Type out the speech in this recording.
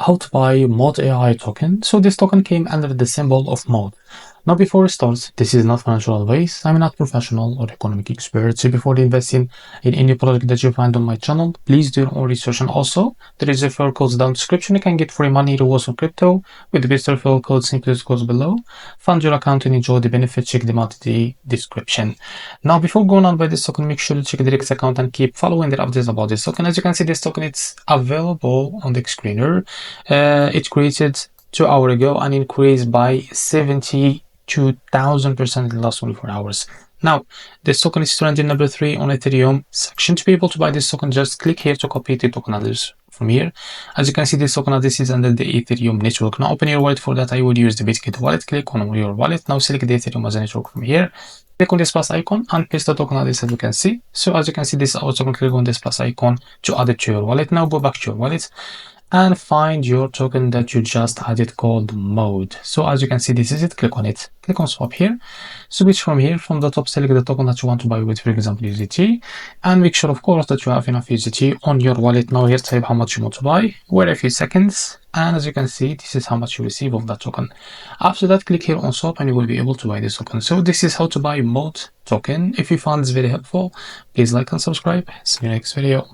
how to buy MOD AI token. So this token came under the symbol of MOD. Now before we start, this is not financial advice. I'm not professional or economic expert. So before investing in any product that you find on my channel, please do your own research. And also, there is a referral code down in the description. You can get free money rewards on crypto with the best referral code simply goes below. Fund your account and enjoy the benefits. Check them out in the description. Now before going on by this token, make sure to check the REFERRAL account and keep following the updates about this token. As you can see, this token it's available on the screener. It created 2 hours ago and increased by 72,000% in the last 24 hours. Now, this token is trending number 3 on Ethereum section. To be able to buy this token, just click here to copy the token address from here. As you can see, this token address is under the Ethereum network. Now, open your wallet. For that, I would use the BitKit wallet. Click on your wallet. Now, select the Ethereum as a network from here. Click on this plus icon and paste the token address as you can see. So as you can see, this also click on this plus icon to add it to your wallet. Now go back to your wallet and find your token that you just added called MOD. So as you can see, this is it. Click on it. Click on swap here. Switch from here. From the top, select the token that you want to buy with, for example, USDT. And make sure, of course, that you have enough USDT on your wallet. Now here, type how much you want to buy. Wait a few seconds. And as you can see, this is how much you receive of that token. After that, click here on swap and you will be able to buy this token. So this is how to buy MOD token. If you found this very helpful, please like and subscribe. See you next video.